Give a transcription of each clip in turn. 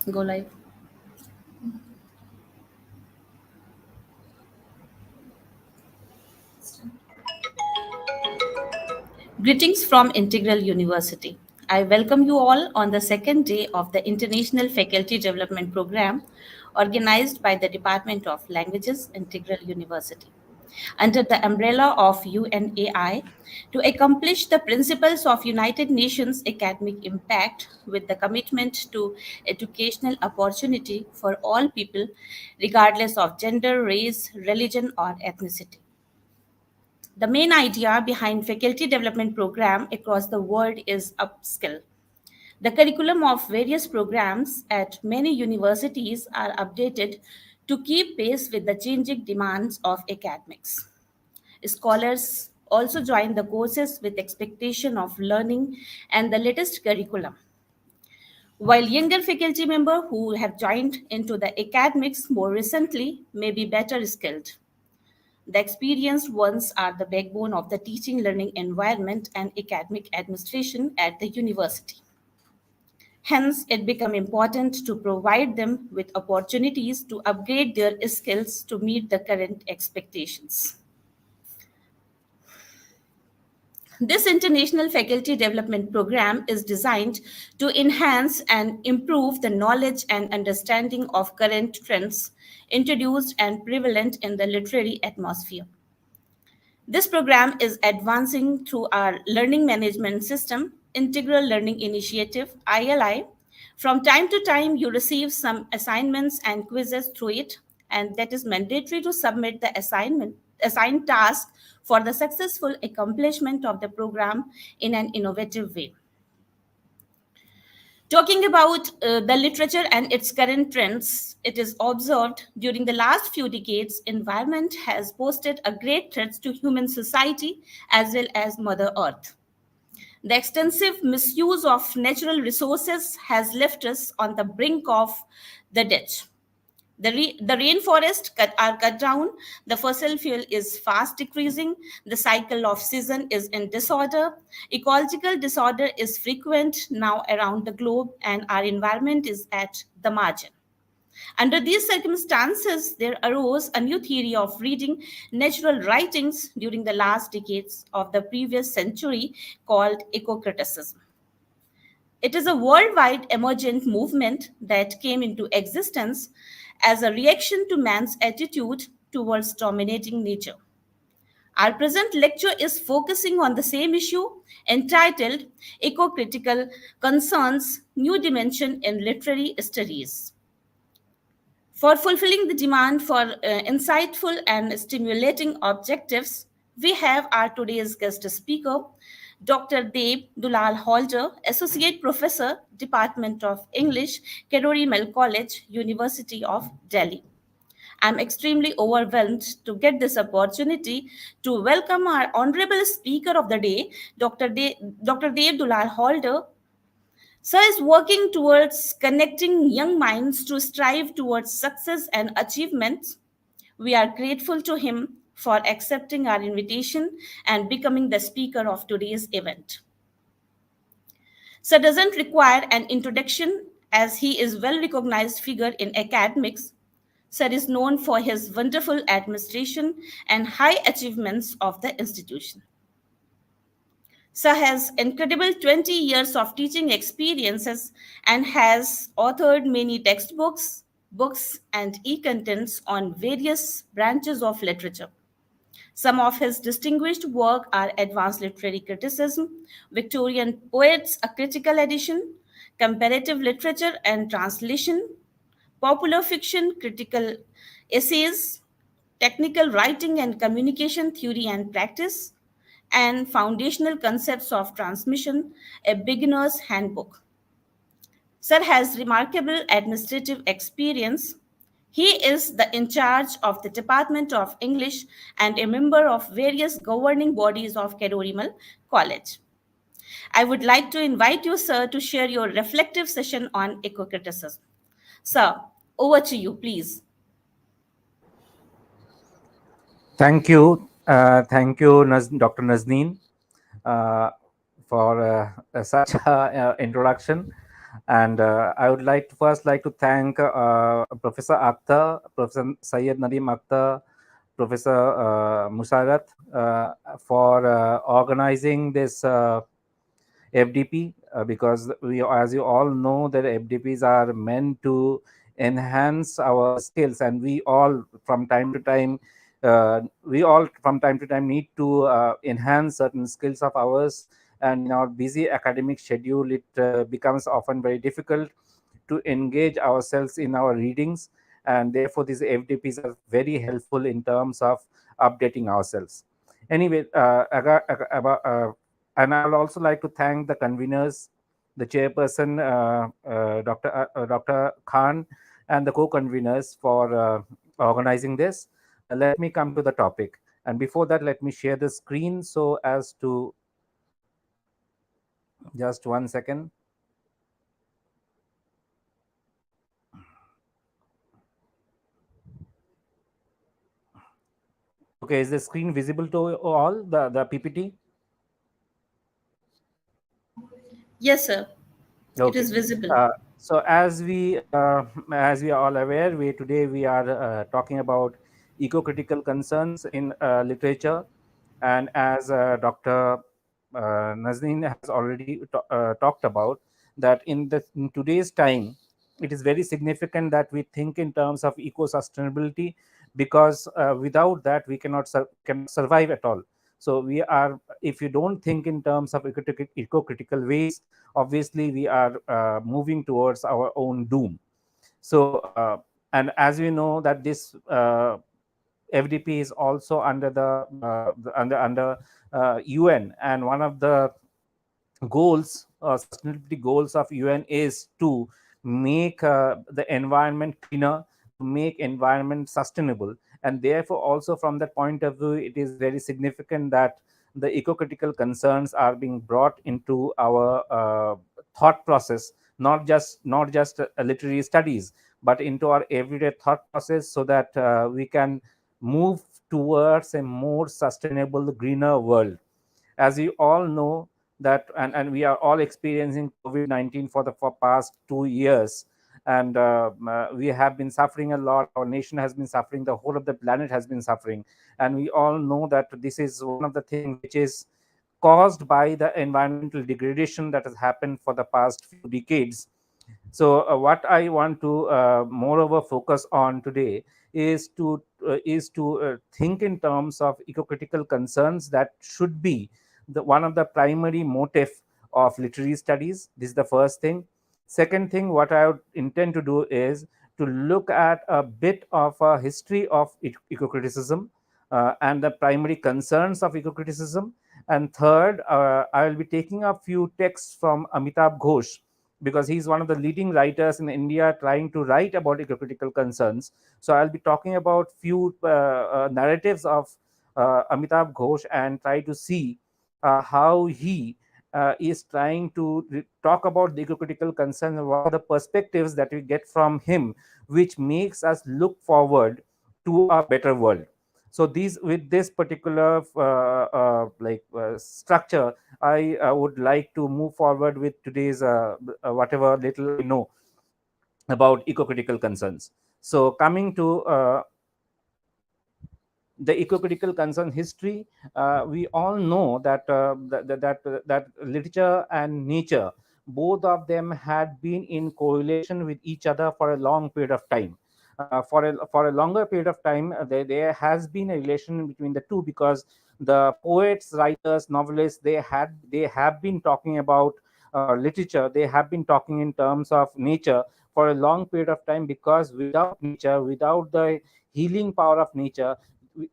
Go live. Greetings from Integral University. I welcome you all on the second day of the International Faculty Development Program organized by the Department of Languages, Integral University, under the umbrella of UNAI to accomplish the principles of United Nations academic impact with the commitment to educational opportunity for all people regardless of gender, race, religion or ethnicity. The main idea behind faculty development program across the world is upskill. The curriculum of various programs at many universities are updated to keep pace with the changing demands of academics. Scholars also join the courses with expectation of learning and the latest curriculum. While younger faculty members who have joined into the academics more recently may be better skilled. The experienced ones are the backbone of the teaching learning environment and academic administration at the university. Hence, it becomes important to provide them with opportunities to upgrade their skills to meet the current expectations. This international faculty development program is designed to enhance and improve the knowledge and understanding of current trends introduced and prevalent in the literary atmosphere. This program is advancing through our learning management system, Integral Learning Initiative, ILI. From time to time, you receive some assignments and quizzes through it, and that is mandatory to submit the assigned task for the successful accomplishment of the program in an innovative way. Talking about the literature and its current trends, it is observed during the last few decades, environment has posed a great threat to human society as well as Mother Earth. The extensive misuse of natural resources has left us on the brink of the ditch. The rainforests are cut down, the fossil fuel is fast decreasing, the cycle of season is in disorder, ecological disorder is frequent now around the globe, and our environment is at the margin. Under these circumstances, there arose a new theory of reading natural writings during the last decades of the previous century called eco-criticism. It is a worldwide emergent movement that came into existence as a reaction to man's attitude towards dominating nature. Our present lecture is focusing on the same issue entitled Eco-Critical Concerns, New Dimension in Literary Studies. For fulfilling the demand for insightful and stimulating objectives, we have our today's guest speaker, Dr. Dulal Halder, Associate Professor, Department of English, Kirori College, University of Delhi. I'm extremely overwhelmed to get this opportunity to welcome our honorable speaker of the day, Dr. Dulal Halder. Sir is working towards connecting young minds to strive towards success and achievements. We are grateful to him for accepting our invitation and becoming the speaker of today's event. Sir doesn't require an introduction as he is well recognized figure in academics. Sir is known for his wonderful administration and high achievements of the institution. Sir has incredible 20 years of teaching experiences and has authored many textbooks, books, and e-contents on various branches of literature. Some of his distinguished work are Advanced Literary Criticism, Victorian Poets, a Critical Edition, Comparative Literature and Translation, Popular Fiction, Critical Essays, Technical Writing and Communication Theory and Practice, and Foundational Concepts of Transmission, a beginner's handbook. Sir has remarkable administrative experience. He is the in charge of the Department of English and a member of various governing bodies of Kirori College. I would like to invite you, sir, to share your reflective session on eco-criticism. Sir, over to you, please. Thank you. Thank you, Dr. Nazneen. for such a introduction. And I would like to thank Professor Akhtar, Professor Syed Nadeem Akhtar, Professor Musharat for organizing this FDP, because we, as you all know, that FDPs are meant to enhance our skills, and we all from time to time need to enhance certain skills of ours. And in our busy academic schedule, it becomes often very difficult to engage ourselves in our readings, and therefore these FDPs are very helpful in terms of updating ourselves. Anyway, and I would also like to thank the conveners, the chairperson, Dr. Khan, and the co-conveners for organizing this. Let me come to the topic. And before that, let me share the screen so as to, just 1 second. Okay, is the screen visible to all, the PPT? Yes, sir. It Okay. is visible. So as we are all aware, we are talking about eco-critical concerns in literature, and as Dr. Nazneen has already talked about, that in today's time, it is very significant that we think in terms of eco-sustainability, because without that we cannot survive at all. So we are, if you don't think in terms of eco-critical ways, obviously we are moving towards our own doom. So and as we know that this FDP is also under the UN, and one of the sustainability goals of UN is to make the environment cleaner, to make environment sustainable. And therefore also from that point of view, it is very significant that the eco-critical concerns are being brought into our thought process, not just literary studies, but into our everyday thought process, so that we can move towards a more sustainable, greener world. As you all know that, and we are all experiencing COVID-19 for past 2 years, and we have been suffering a lot. Our nation has been suffering, the whole of the planet has been suffering, and we all know that this is one of the things which is caused by the environmental degradation that has happened for the past few decades. So, what I want to moreover focus on today is to think in terms of eco-critical concerns that should be the one of the primary motive of literary studies. This is the first thing. Second thing, what I would intend to do is to look at a bit of a history of eco-criticism and the primary concerns of eco-criticism. And third, I will be taking a few texts from Amitabh Ghosh, because he's one of the leading writers in India trying to write about eco-critical concerns. So I'll be talking about few narratives of Amitabh Ghosh and try to see how he is trying to talk about the eco-critical concerns, and what are the perspectives that we get from him, which makes us look forward to a better world. So these, with this particular structure, I would like to move forward with today's whatever little I know about eco-critical concerns. So coming to the eco-critical concern history, we all know that that literature and nature, both of them had been in correlation with each other for a long period of time. For a longer period of time, there has been a relation between the two, because the poets, writers, novelists, they have been talking about literature. They have been talking in terms of nature for a long period of time, because without nature, without the healing power of nature,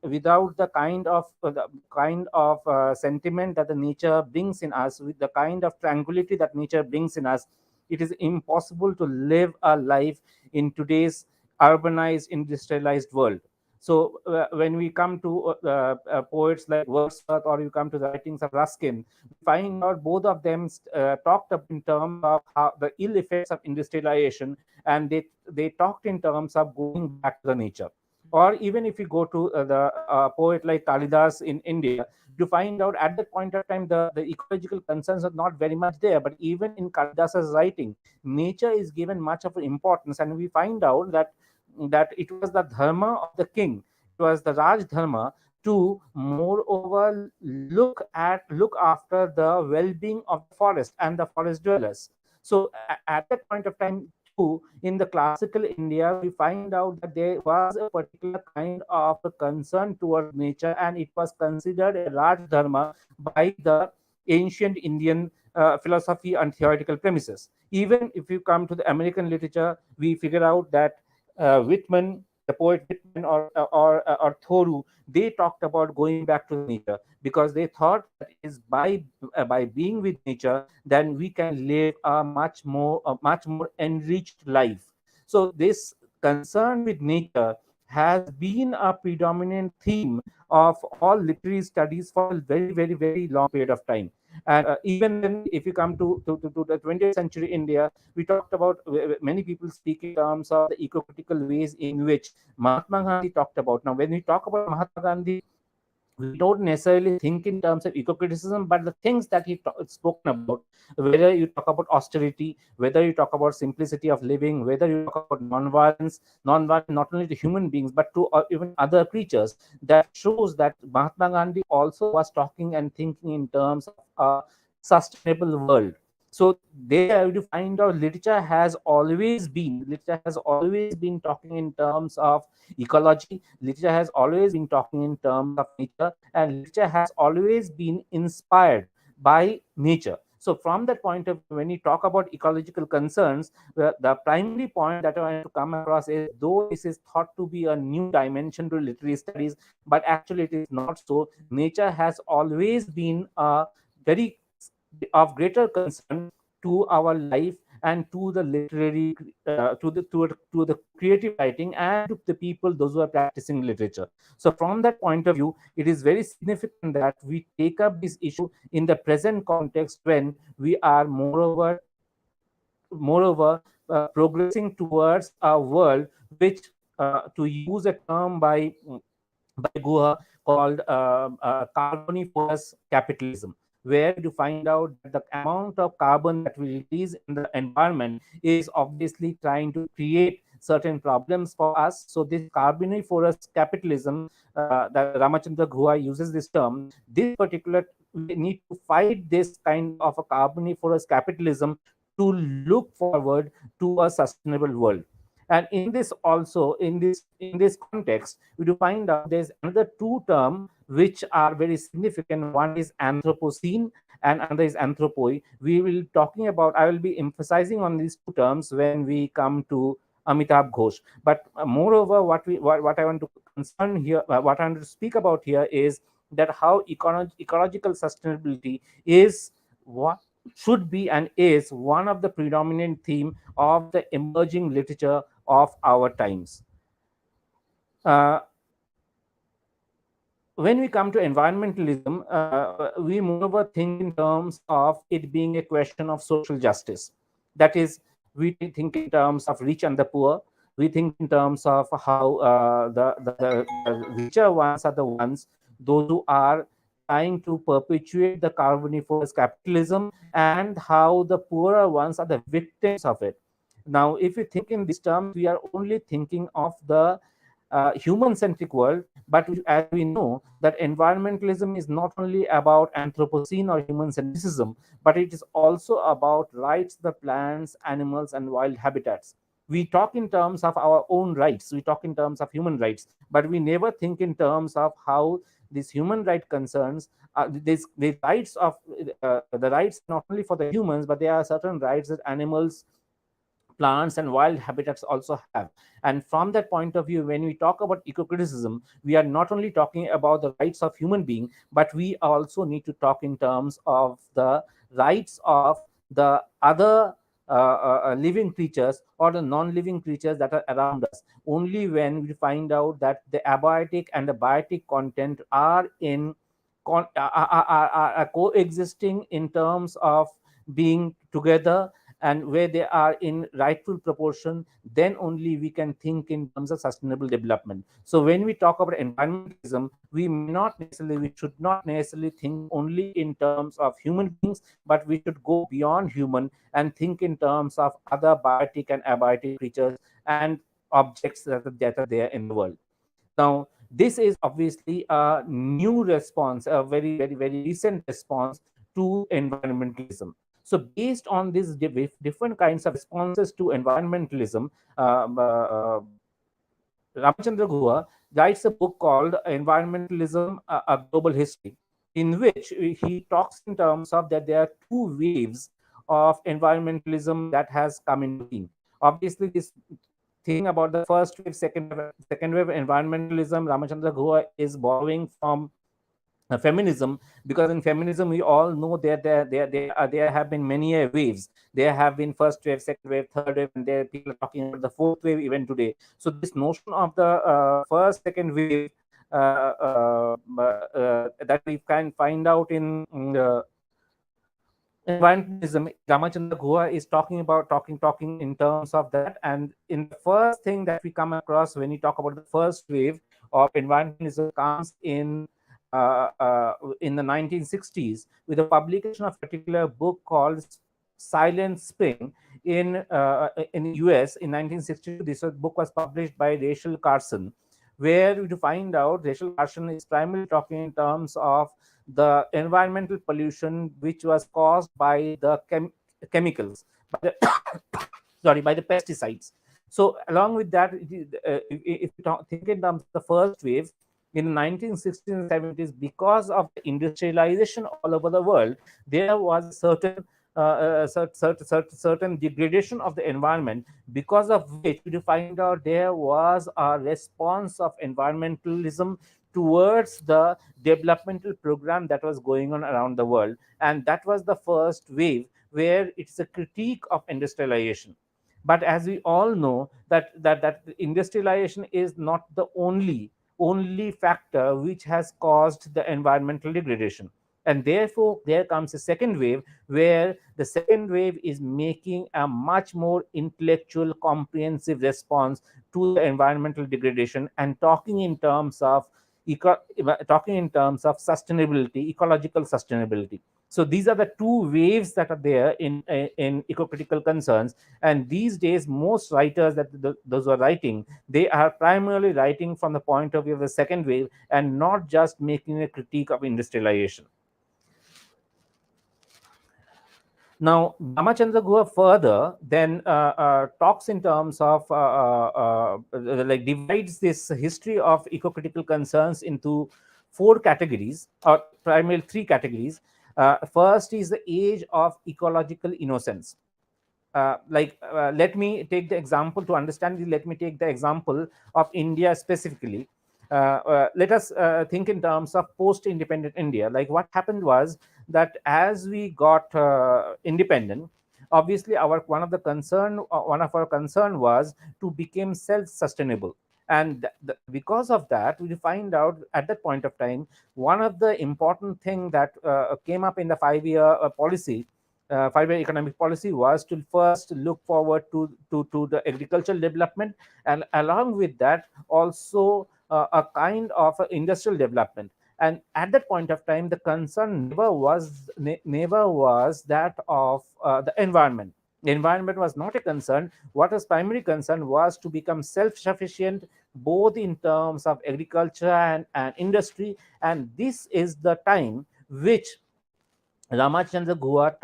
without the kind of sentiment that the nature brings in us, with the kind of tranquility that nature brings in us, it is impossible to live a life in today's urbanized, industrialized world. So when we come to poets like Wordsworth, or you come to the writings of Ruskin, we find out both of them talked up in terms of how the ill effects of industrialization, and they talked in terms of going back to the nature. Or even if you go to the poet like Kalidas in India, to find out at that point of time the ecological concerns are not very much there. But even in Kalidasa's writing, nature is given much of importance, and we find out that it was the dharma of the king, it was the Raj dharma to moreover look after the well-being of the forest and the forest dwellers. So at that point of time too, in the classical India, we find out that there was a particular kind of a concern towards nature, and it was considered a Raj dharma by the ancient Indian philosophy and theoretical premises. Even if you come to the American literature, we figure out that Whitman, the poet Whitman, or Thoreau, they talked about going back to the nature, because they thought that it is by being with nature, then we can live a much more enriched life. So this concern with nature has been a predominant theme of all literary studies for a very, very, very long period of time. And even then, if you come to the 20th century India, we talked about, many people speak in terms of the eco-critical ways in which Mahatma Gandhi talked about. Now, when we talk about Mahatma Gandhi, we don't necessarily think in terms of eco-criticism, but the things that he spoken about, whether you talk about austerity, whether you talk about simplicity of living, whether you talk about non-violence not only to human beings but to even other creatures, that shows that Mahatma Gandhi also was talking and thinking in terms of a sustainable world. So there you find out literature has always been talking in terms of ecology. Literature has always been talking in terms of nature, and literature has always been inspired by nature. So, from that point of view, when you talk about ecological concerns, the primary point that I want to come across is, though this is thought to be a new dimension to literary studies, but actually it is not so. Nature has always been a very of greater concern to our life and to the literary to the creative writing and to the people, those who are practicing literature. So from that point of view, it is very significant that we take up this issue in the present context, when we are moreover progressing towards a world which, to use a term by Guha, called carboniferous capitalism, where you find out that the amount of carbon that we release in the environment is obviously trying to create certain problems for us. So this carboniferous capitalism, that Ramachandra Guha uses this term, this particular, we need to fight this kind of a carboniferous capitalism to look forward to a sustainable world. And in this also, in this context, we do find out there's another two term which are very significant. One is Anthropocene and another is Anthropoi. We will talking about, I will be emphasizing on these two terms when we come to Amitabh Ghosh. But moreover, what I want to concern here, what I want to speak about here is that how ecological sustainability is what should be and is one of the predominant theme of the emerging literature of our times. Uh, when we come to environmentalism, we moreover think in terms of it being a question of social justice. That is, we think in terms of rich and the poor. We think in terms of how the richer ones are the ones, those who are trying to perpetuate the carboniferous capitalism, and how the poorer ones are the victims of it. Now, if you think in these terms, we are only thinking of the human-centric world, but as we know that environmentalism is not only about Anthropocene or human centricism, but it is also about rights the plants, animals, and wild habitats. We talk in terms of our own rights, we talk in terms of human rights, but we never think in terms of how these human right concerns, the rights of the rights not only for the humans, but there are certain rights that animals, plants, and wild habitats also have. And from that point of view, when we talk about eco-criticism, we are not only talking about the rights of human being, but we also need to talk in terms of the rights of the other living creatures or the non-living creatures that are around us. Only when we find out that the abiotic and the biotic content are are coexisting in terms of being together, and where they are in rightful proportion, then only we can think in terms of sustainable development. So when we talk about environmentalism, we should not necessarily think only in terms of human beings, but we should go beyond human and think in terms of other biotic and abiotic creatures and objects that are there in the world. Now, this is obviously a new response, a very, very, very recent response to environmentalism. So, based on these different kinds of responses to environmentalism, Ramachandra Guha writes a book called Environmentalism, a Global History, in which he talks in terms of that there are two waves of environmentalism that has come into being. Obviously, this thing about the first wave, second wave environmentalism, Ramachandra Guha is borrowing from feminism, because in feminism we all know that there have been many waves. There have been first wave, second wave, third wave, and there people are talking about the fourth wave even today. So this notion of the first, second wave that we can find out in environmentalism, Ramachandra Guha is talking about talking in terms of that. And in the first thing that we come across when you talk about the first wave of environmentalism comes in the 1960s with the publication of a particular book called Silent Spring in the US in 1962. This book was published by Rachel Carson, where you find out Rachel Carson is primarily talking in terms of the environmental pollution which was caused by the chemicals, by the sorry, by the pesticides. So along with that, if you think in terms of the first wave in the 1960s and 70s, because of the industrialization all over the world, there was a certain degradation of the environment, because of which we find out there was a response of environmentalism towards the developmental program that was going on around the world. And that was the first wave, where it's a critique of industrialization. But as we all know, that industrialization is not the only factor which has caused the environmental degradation. And therefore there comes a second wave, where the second wave is making a much more intellectual, comprehensive response to the environmental degradation, and talking in terms of sustainability, ecological sustainability. So these are the two waves that are there in eco-critical concerns. And these days, most writers those who are writing, they are primarily writing from the point of view of the second wave, and not just making a critique of industrialization. Now, Ramachandra Guha further then talks in terms of like divides this history of eco-critical concerns into four categories, or primarily three categories. First is the age of ecological innocence. Let me take the example to understand it. Let me take the example of India specifically. Let us think in terms of post-independent India. Like what happened was that as we got independent, obviously one of our concern was to become self-sustainable. And because of that, we find out at that point of time, one of the important thing that came up in the 5-year policy, 5-year economic policy, was to first look forward to the agricultural development, and along with that also a kind of industrial development. And at that point of time, the concern never was that of the environment. The environment was not a concern. What was primary concern was to become self-sufficient, both in terms of agriculture and industry. And this is the time which Ramachandra Guha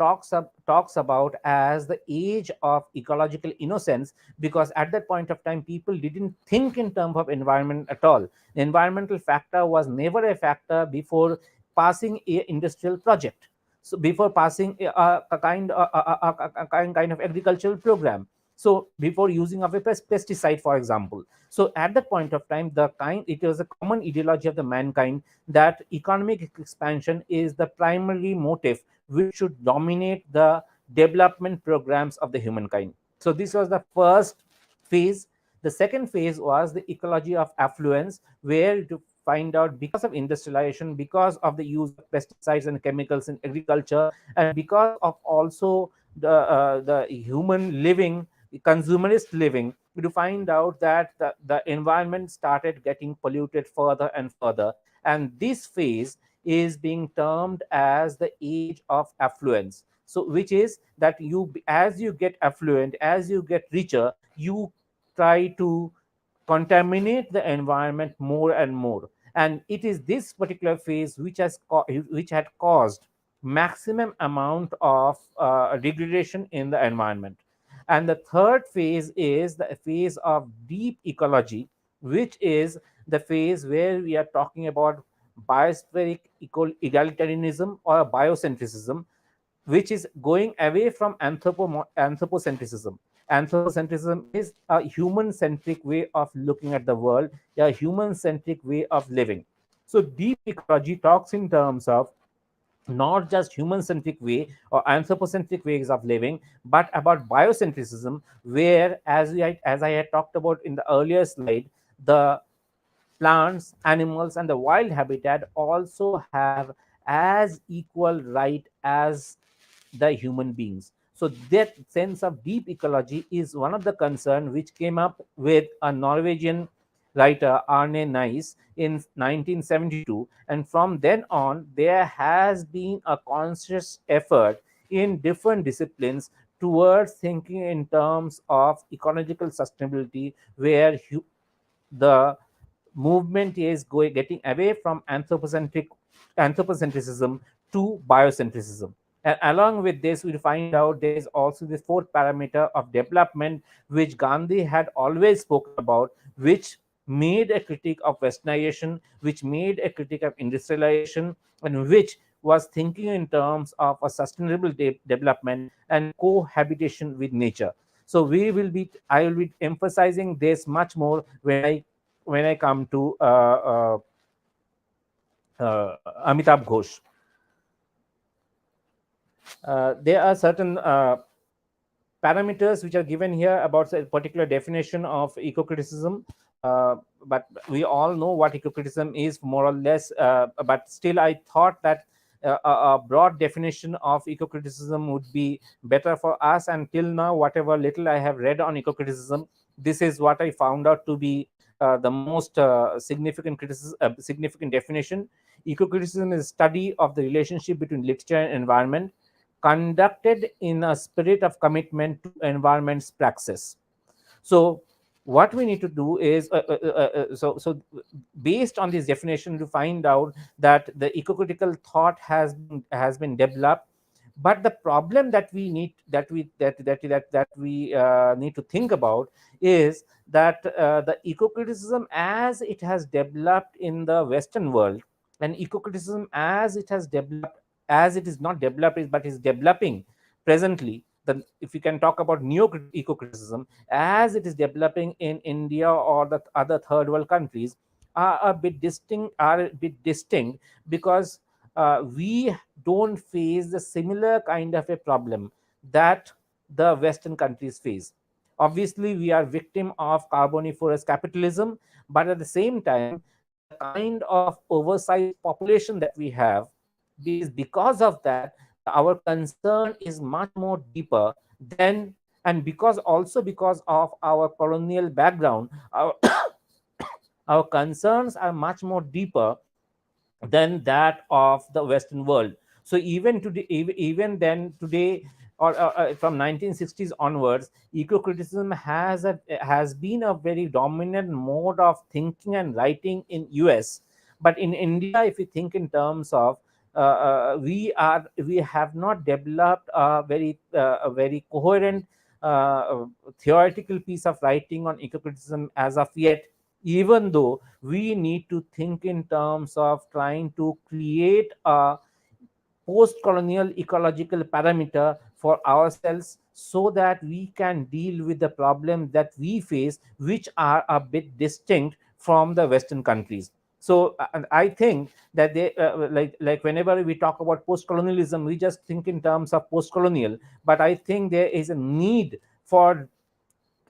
talks about as the age of ecological innocence, because at that point of time, people didn't think in terms of environment at all. The environmental factor was never a factor before passing a industrial project. So before passing a kind of agricultural program. So before using of a pesticide, for example. So at that point of time, it was a common ideology of the mankind that economic expansion is the primary motive which should dominate the development programs of the humankind. So this was the first phase. The second phase was the ecology of affluence, where to find out, because of industrialization, because of the use of pesticides and chemicals in agriculture, and because of also the human living, the consumerist living, we do find out that the environment started getting polluted further and further. And this phase is being termed as the age of affluence. So which is that you, as you get affluent, as you get richer, you try to contaminate the environment more and more. And it is this particular phase which which had caused maximum amount of degradation in the environment. And the third phase is the phase of deep ecology, which is the phase where we are talking about biospheric egalitarianism or biocentrism, which is going away from anthropocentrism. Anthropocentrism is a human centric way of looking at the world, a human centric way of living. So, deep ecology talks in terms of not just human centric way or anthropocentric ways of living, but about biocentrism, where, as I had talked about in the earlier slide, the plants, animals, and the wild habitat also have as equal right as the human beings. So that sense of deep ecology is one of the concern which came up with a Norwegian writer Arne Nice in 1972, and from then on there has been a conscious effort in different disciplines towards thinking in terms of ecological sustainability, where the movement is going getting away from anthropocentrism to biocentrism. And along with this, we find out there is also the fourth parameter of development, which Gandhi had always spoken about, which made a critique of westernization, which made a critique of industrialization, and which was thinking in terms of a sustainable development and cohabitation with nature. So I will be emphasizing this much more when I come to Amitabh Ghosh. There are certain parameters which are given here about a particular definition of eco-criticism. But we all know what eco-criticism is, more or less. But still, I thought that a broad definition of eco-criticism would be better for us. And till now, whatever little I have read on eco-criticism, this is what I found out to be the most significant definition. Eco-criticism is study of the relationship between literature and environment, conducted in a spirit of commitment to environment's praxis. So what we need to do is based on this definition, to find out that the eco-critical thought has been developed. But the problem that we need that we need to think about is that the eco-criticism as it has developed in the Western world, and eco-criticism as it has developed, as it is not developed but is developing presently, the, if you can talk about neo eco-criticism as it is developing in India or the other third world countries, are a bit distinct, because we don't face the similar kind of a problem that the Western countries face. Obviously we are victim of carboniferous capitalism, but at the same time the kind of oversized population that we have is because of that our concern is much more deeper than, and because also because of our colonial background, our concerns are much more deeper than that of the Western world. So even today, even then today, or from 1960s onwards, eco-criticism has been a very dominant mode of thinking and writing in US. But in India, if you think in terms of we have not developed a very coherent theoretical piece of writing on eco-criticism as of yet, even though we need to think in terms of trying to create a post-colonial ecological parameter for ourselves, so that we can deal with the problems that we face, which are a bit distinct from the Western countries. So and I think that they like whenever we talk about post-colonialism, we just think in terms of post-colonial, but I think there is a need for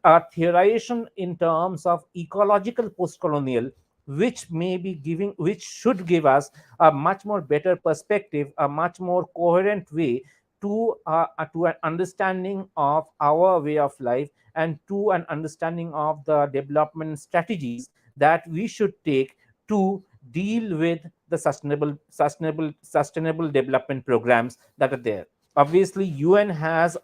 a theorization in terms of ecological postcolonial, which may be giving, which should give us a much more better perspective, a much more coherent way to an understanding of our way of life, and to an understanding of the development strategies that we should take to deal with the sustainable development programs that are there. Obviously, UN has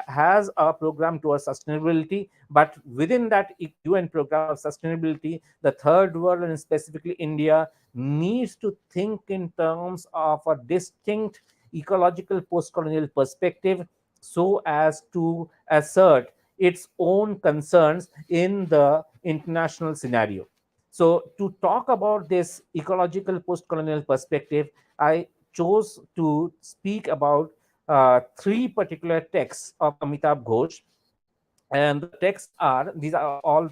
has a program towards sustainability, but within that UN program of sustainability, the third world and specifically India needs to think in terms of a distinct ecological post-colonial perspective, so as to assert its own concerns in the international scenario. So, to talk about this ecological post-colonial perspective, I chose to speak about three particular texts of Amitabh Ghosh, and the texts are, these are all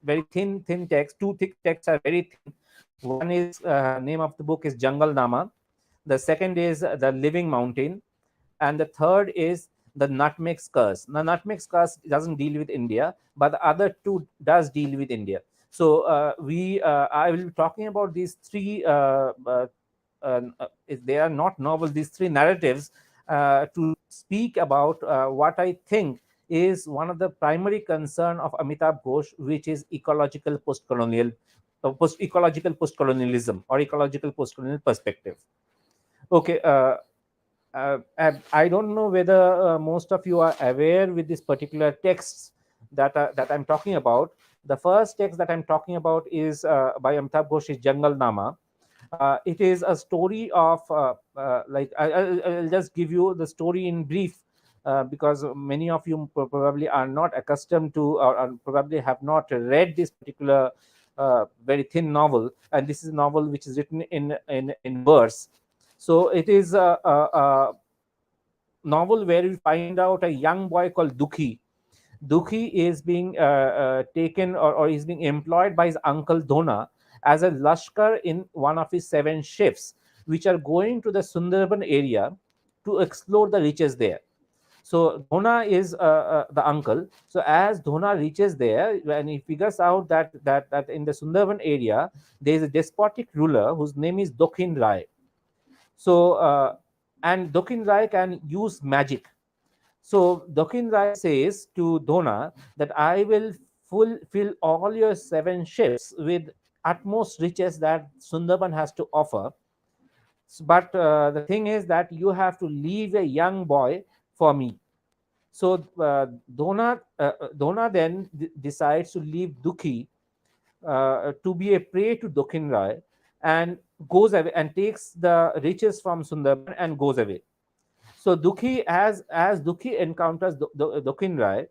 very thin texts. Two thick texts are very thin. One is name of the book is Jungle Nama. The second is The Living Mountain, and the third is The Nutmeg's Curse. The Nutmeg's Curse doesn't deal with India, but the other two does deal with India. So we I will be talking about these three. They are not novels. These three narratives to speak about what I think is one of the primary concern of Amitabh Ghosh, which is ecological post-colonial, ecological post-colonialism or ecological post-colonial perspective. Okay, I don't know whether most of you are aware with this particular texts that I'm talking about. The first text that I'm talking about is by Amitabh Ghosh's Jungle Nama. It is a story of I'll just give you the story in brief, because many of you probably are not accustomed to, or probably have not read this particular very thin novel, and this is a novel which is written in verse. So it is a novel where we find out a young boy called Dukhi. Dukhi is being taken, or is being employed by his uncle Dona as a Lashkar in one of his 7 ships, which are going to the Sundarban area to explore the riches there. So Dhona is the uncle. So as Dhona reaches there, when he figures out that in the Sundarban area there is a despotic ruler whose name is Dokhin Rai. So and Dokhin Rai can use magic. So Dokin Rai says to Dona that I will fill all your 7 ships with utmost riches that Sundarban has to offer. But the thing is that you have to leave a young boy for me. So Dona then decides to leave Dukhi to be a prey to Dokin Rai, and goes away and takes the riches from Sundarban and goes away. So Dukhi, as Dukhi encounters Dokin Rai,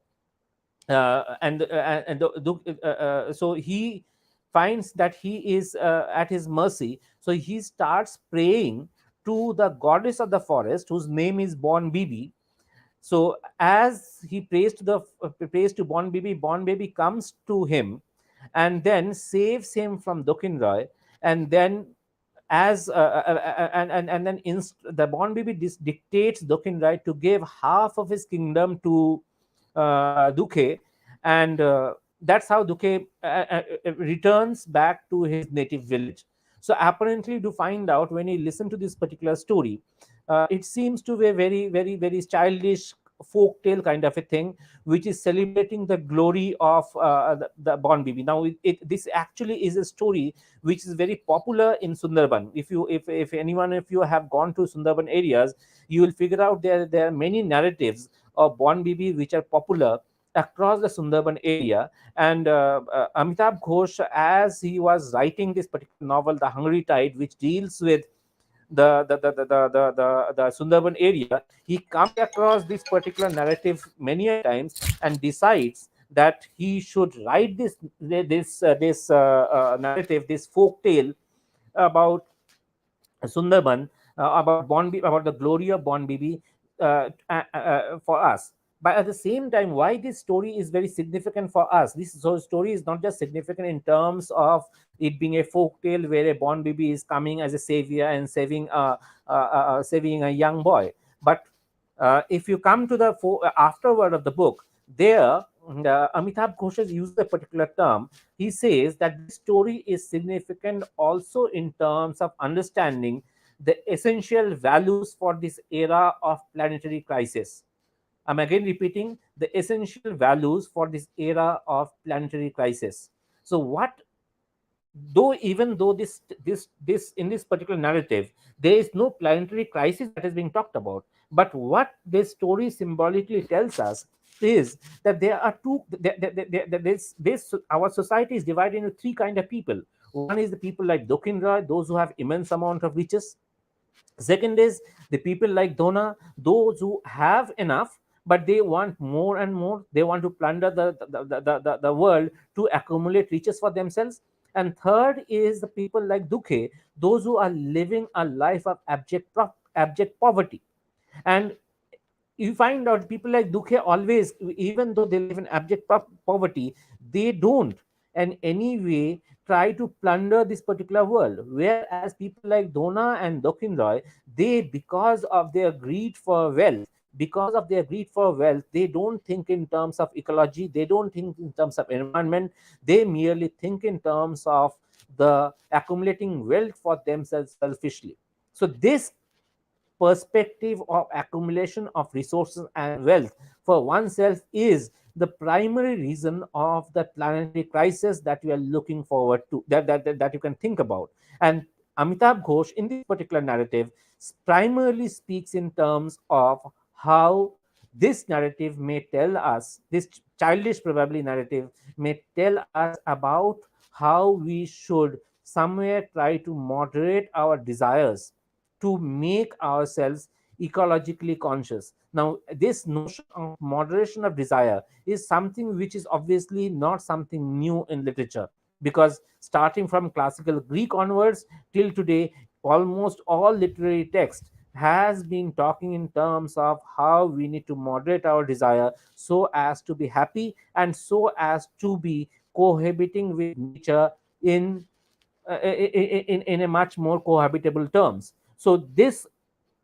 so he finds that he is at his mercy. So he starts praying to the goddess of the forest, whose name is Bon Bibi. So as he prays to Bon Bibi, Bon Bibi comes to him and then saves him from Dokin Roy, and then as and then the Bon Bibi dictates Dokin Roy to give half of his kingdom to Duke, and that's how Duke returns back to his native village. So apparently, to find out when you listen to this particular story, it seems to be a very childish folk tale kind of a thing, which is celebrating the glory of the Bon Bibi. Now, this actually is a story which is very popular in Sundarban. If anyone of you have gone to Sundarban areas, you will figure out there are many narratives of Bon Bibi which are popular across the Sundarban area. And Amitabh Ghosh, as he was writing this particular novel, The Hungry Tide, which deals with the Sundarban area, he comes across this particular narrative many a times and decides that he should write this narrative, this folk tale about Sundarban, about about the glory of Bon Bibi for us. But at the same time, why this story is very significant for us? Story is not just significant in terms of it being a folk tale where a Bon Bibi is coming as a savior and saving a young boy. But if you come to the afterword of the book, there Amitabh Ghosh uses a particular term. He says that this story is significant also in terms of understanding the essential values for this era of planetary crisis. I'm again repeating the essential values for this era of planetary crisis. So, what though even though this in this particular narrative there is no planetary crisis that is being talked about, but what this story symbolically tells us is that there are two this our society is divided into three kind of people. One is the people like Dokindra, those who have immense amount of riches. Second is the people like Dona, those who have enough, but they want more and more. They want to plunder the world to accumulate riches for themselves. And third is the people like Dukhe, those who are living a life of abject poverty. And you find out people like Dukhe always, even though they live in abject poverty, they don't in any way try to plunder this particular world. Whereas people like Dona and Dokin Roy, they, because of their greed for wealth, they don't think in terms of ecology, they don't think in terms of environment, they merely think in terms of the accumulating wealth for themselves selfishly. So this perspective of accumulation of resources and wealth for oneself is the primary reason of the planetary crisis that we are looking forward to, that you can think about. And Amitabh Ghosh in this particular narrative primarily speaks in terms of how this narrative may tell us, this childish probably narrative may tell us about how we should somewhere try to moderate our desires to make ourselves ecologically conscious. Now, this notion of moderation of desire is something which is obviously not something new in literature, because starting from classical Greek onwards till today, almost all literary text has been talking in terms of how we need to moderate our desire so as to be happy and so as to be cohabiting with nature in in a much more cohabitable terms. So this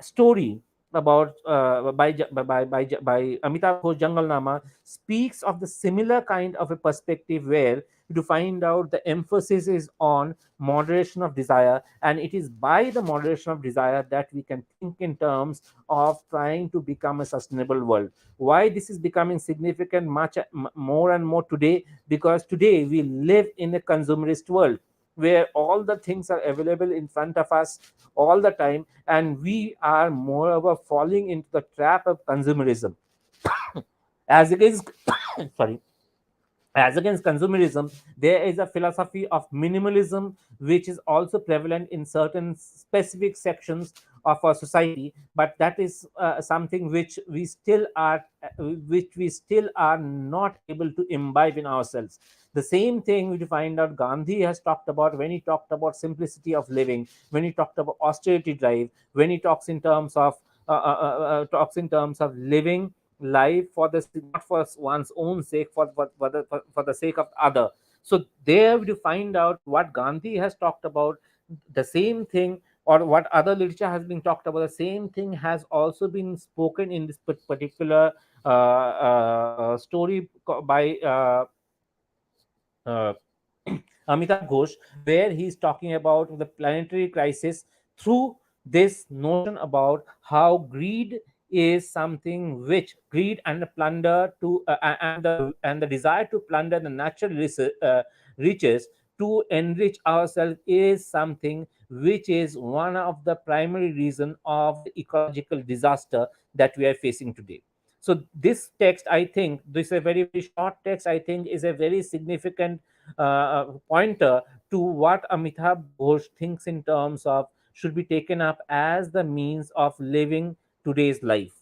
story about by Amitabh Ghosh Jungle Nama speaks of the similar kind of a perspective where to find out the emphasis is on moderation of desire, and it is by the moderation of desire that we can think in terms of trying to become a sustainable world. Why this is becoming significant much more and more today? Because today we live in a consumerist world where all the things are available in front of us all the time, and we are moreover falling into the trap of consumerism as against sorry, as against consumerism, there is a philosophy of minimalism which is also prevalent in certain specific sections of our society, but that is something which we still are not able to imbibe in ourselves. The same thing we find out Gandhi has talked about when he talked about simplicity of living, when he talked about austerity drive, when he talks in terms of living life for the not for one's own sake, for the sake of other. So there you find out what Gandhi has talked about, the same thing, or what other literature has been talked about, the same thing has also been spoken in this particular story by uh, Amitabh Ghosh, where he's talking about the planetary crisis through this notion about how greed is something which greed and the plunder to and the desire to plunder the natural riches to enrich ourselves is something which is one of the primary reason of the ecological disaster that we are facing today. So this text, I think, this is a very very short text, I think, is a very significant pointer to what Amitabh Ghosh thinks in terms of should be taken up as the means of living today's life.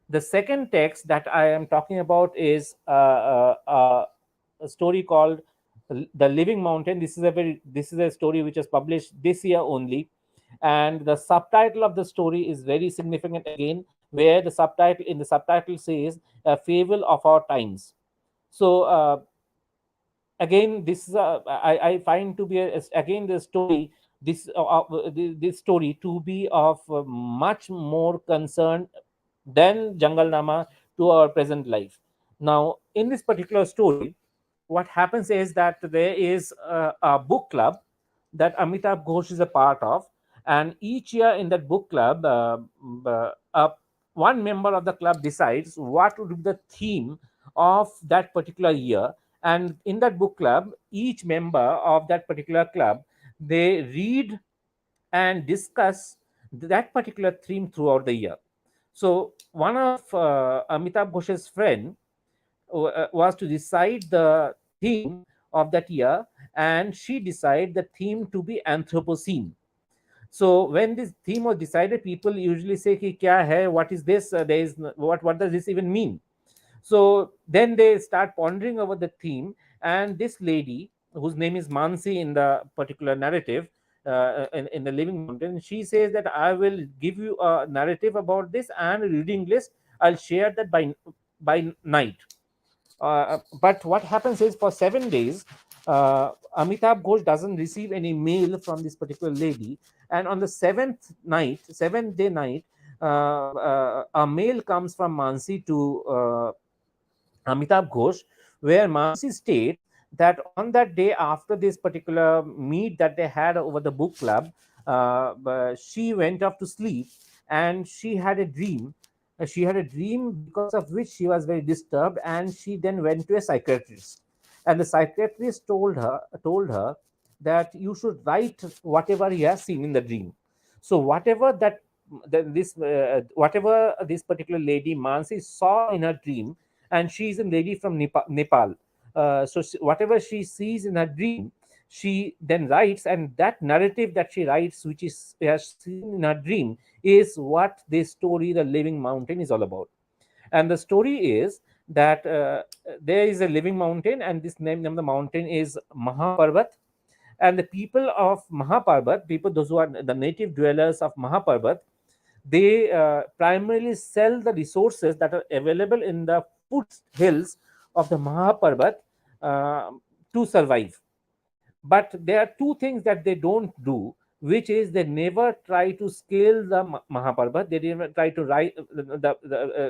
The second text that I am talking about is a story called The Living Mountain. This is a story which was published this year only, and the subtitle of the story is very significant again, where the subtitle says a fable of our times. So again this is I find to be again the story this story to be of much more concern than Jungle Nama to our present life. Now in this particular story, what happens is that there is a book club that Amitabh Ghosh is a part of, And each year in that book club, one member of the club decides what would be the theme of that particular year. And in that book club, each member of that particular club, they read and discuss that particular theme throughout the year. So one of Amitabh Ghosh's friend was to decide the theme of that year, and she decided the theme to be Anthropocene. So when this theme was decided, people usually say, "Ki kya hai? What is this? There is what does this even mean?" So then they start pondering over the theme, and this lady, whose name is Mansi in the particular narrative, in the Living Mountain, she says that I will give you a narrative about this and a reading list. I'll share that by night. But what happens is, for 7 days, Amitabh Ghosh doesn't receive any mail from this particular lady, and on the seventh day night, a mail comes from Mansi to Amitabh Ghosh, where Mansi states that on that day, after this particular meet that they had over the book club, she went off to sleep and she had a dream. She had a dream because of which she was very disturbed, and she then went to a psychiatrist. And the psychiatrist told her that you should write whatever he has seen in the dream. So whatever this particular lady Mansi saw in her dream, and she is a lady from Nepal. Whatever she sees in her dream, she then writes, and that narrative that she writes, which is has seen in her dream, is what this story, The Living Mountain, is all about. And the story is that there is a living mountain, and this name of the mountain is Mahaparvat. And the people of Mahaparvat, people those who are the native dwellers of Mahaparvat, they primarily sell the resources that are available in the foothills of the Mahaparvat uh, to survive. But there are two things that they don't do, which is they never try to scale the Mahaparvat. They never try to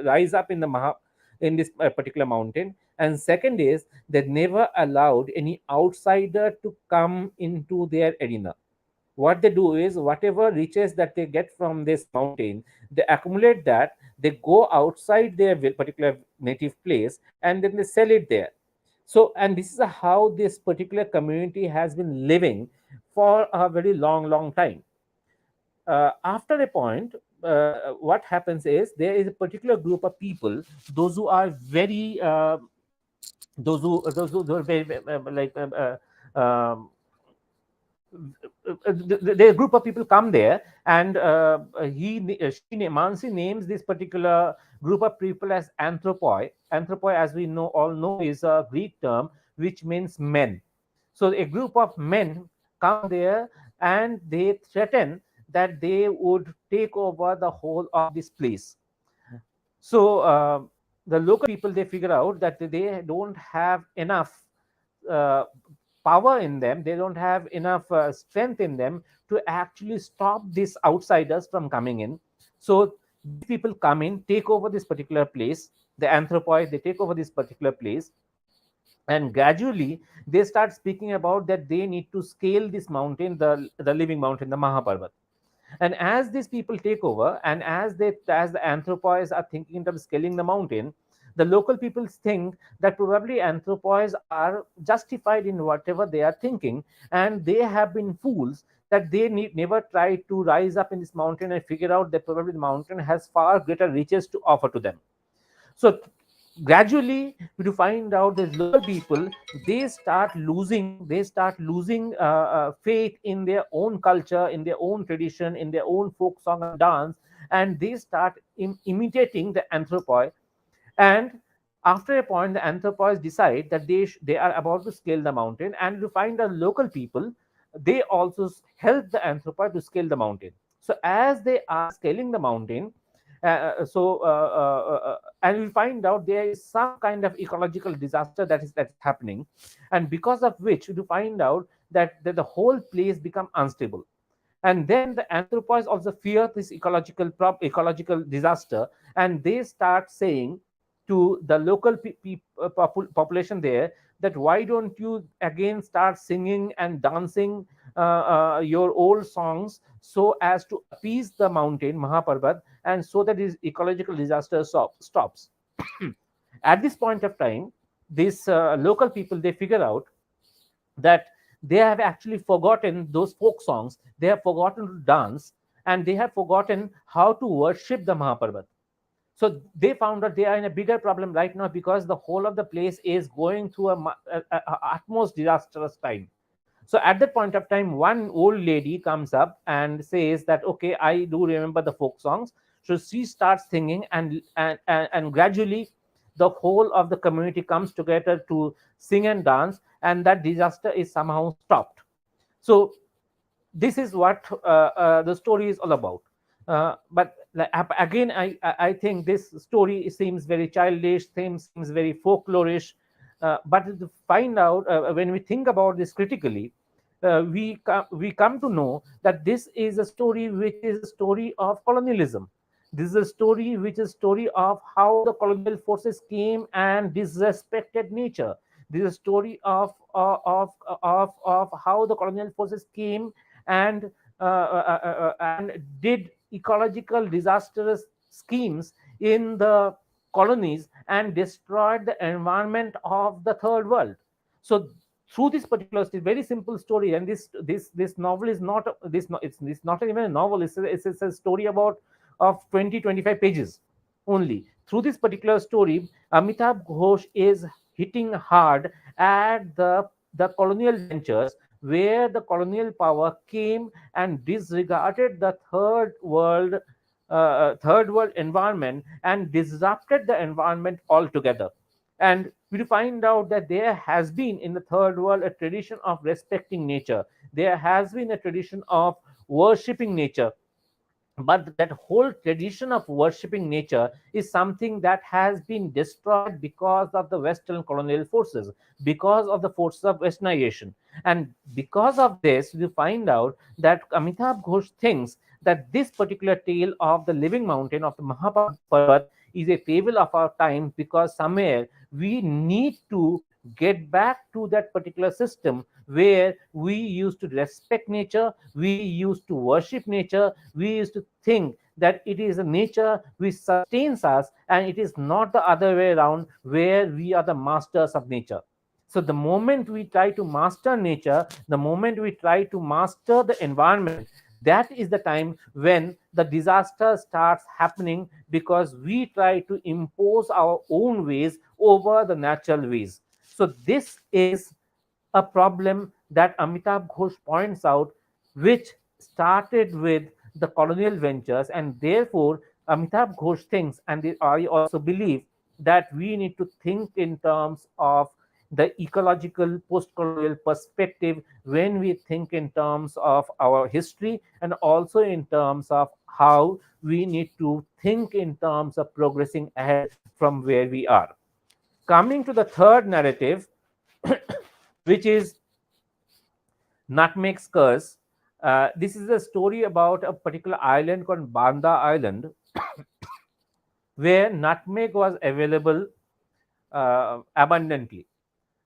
rise up in the in this particular mountain. And second is they never allowed any outsider to come into their arena. What they do is, whatever riches that they get from this mountain, they accumulate that, they go outside their particular native place, and then they sell it there. So, and this is how this particular community has been living for a very long time. After a point, what happens is, there is a particular group of people, those who are very those who are very um, a group of people come there, and Mansi names this particular group of people as anthropoi. Anthropoi, as we all know, is a Greek term which means men. So a group of men come there, and they threaten that they would take over the whole of this place. So the local people, they figure out that they don't have enough uh, power in them, they don't have enough strength in them to actually stop these outsiders from coming in. So these people come in, take over this particular place. The anthropoi, they take over this particular place, and gradually they start speaking about that they need to scale this mountain, the living mountain, the Mahaparvat. And as these people take over, and as the anthropos are thinking of scaling the mountain, the local people think that probably anthropos are justified in whatever they are thinking, and they have been fools that they never try to rise up in this mountain and figure out that probably the mountain has far greater riches to offer to them. So gradually you find out that local people, they start losing faith in their own culture, in their own tradition, in their own folk song and dance, and they start imitating the anthropoi. And after a point, the anthropoi decide that they are about to scale the mountain, and you find the local people, they also help the anthropoi to scale the mountain. So as they are scaling the mountain, and we find out there is some kind of ecological disaster that is happening, and because of which you find out that the whole place become unstable. And then the anthropos also fear this ecological disaster, and they start saying to the local population there, that why don't you again start singing and dancing your old songs so as to appease the mountain Mahaparbat, and so that this ecological disaster stops. At this point of time, these local people, they figure out that they have actually forgotten those folk songs, they have forgotten to dance, and they have forgotten how to worship the Mahaparbat. So they found that they are in a bigger problem right now, because the whole of the place is going through a utmost disastrous time. So at that point of time, one old lady comes up and says that, okay, I do remember the folk songs. So she starts singing, and gradually the whole of the community comes together to sing and dance, and that disaster is somehow stopped. So this is what the story is all about. But again, I think this story seems very childish, seems very folklorish. But to find out, when we think about this critically, we come to know that this is a story which is a story of colonialism. This is a story which is a story of how the colonial forces came and disrespected nature. This is a story of how the colonial forces came and did ecological disastrous schemes in the colonies and destroyed the environment of the third world. So through this particular very simple story, and this novel is not it's not even a novel, it's a story about of 20-25 pages only. Through this particular story, Amitabh Ghosh is hitting hard at the colonial ventures, where the colonial power came and disregarded the third world environment and disrupted the environment altogether. And we find out that there has been in the third world a tradition of respecting nature. There has been a tradition of worshipping nature, but that whole tradition of worshipping nature is something that has been destroyed because of the western colonial forces, because of the forces of westernization. And because of this, we find out that Amitabh Ghosh thinks that this particular tale of the living mountain of the Mahaparvat is a fable of our time, because somewhere we need to get back to that particular system where we used to respect nature, we used to worship nature, we used to think that it is a nature which sustains us, and it is not the other way around, where we are the masters of nature. So the moment we try to master nature, the moment we try to master the environment, that is the time when the disaster starts happening, because we try to impose our own ways over the natural ways. So this is a problem that Amitabh Ghosh points out, which started with the colonial ventures, and therefore Amitabh Ghosh thinks, and I also believe, that we need to think in terms of the ecological post-colonial perspective when we think in terms of our history, and also in terms of how we need to think in terms of progressing ahead from where we are. Coming to the third narrative, which is Nutmeg's Curse. This is a story about a particular island called Banda Island, where nutmeg was available abundantly.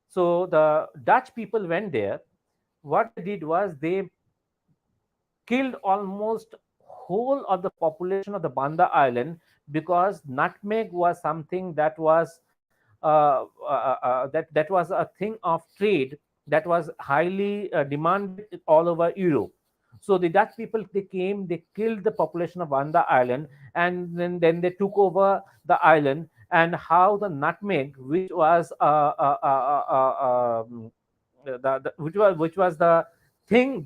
So the Dutch people went there. What they did was they killed almost whole of the population of the Banda Island, because nutmeg was something that was that was a thing of trade that was highly demanded all over Europe. So the Dutch people, they came, they killed the population of Banda Island, and then they took over the island. And how the nutmeg, which was which was the thing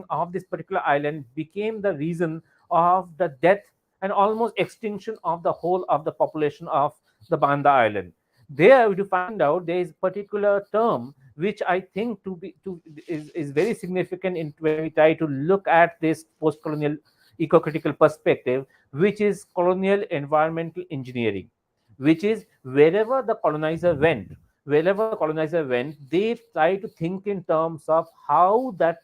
of this particular island, became the reason of the death and almost extinction of the whole of the population of the Banda Island. There to find out there is a particular term which I think is very significant when we try to look at this post-colonial eco-critical perspective, which is colonial environmental engineering, which is wherever the colonizer went, they try to think in terms of how that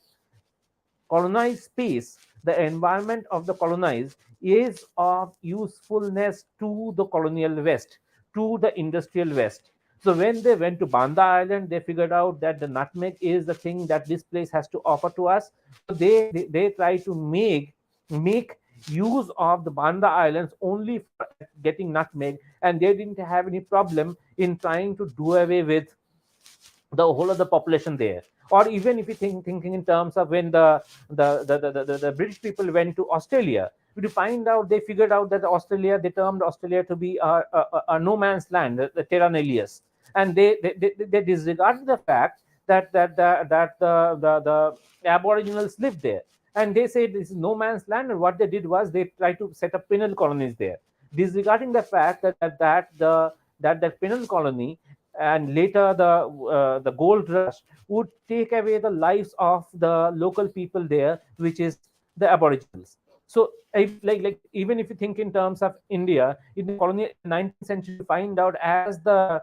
colonized space, the environment of the colonized, is of usefulness to the colonial West, to the industrial West. So when they went to Banda Island, they figured out that the nutmeg is the thing that this place has to offer to us. So they try to make use of the Banda Islands only for getting nutmeg, and they didn't have any problem in trying to do away with the whole of the population there. Or even if you thinking in terms of when the British people went to Australia, to find out, they figured out that Australia, they termed Australia to be a no man's land, the terra nullius, and they disregarded the fact that the aboriginals lived there, and they said this is no man's land, and what they did was they tried to set up penal colonies there, disregarding the fact that penal colony and later the gold rush would take away the lives of the local people there, which is the aboriginals. So like even if you think in terms of India in the colonial in the 19th century, you find out as the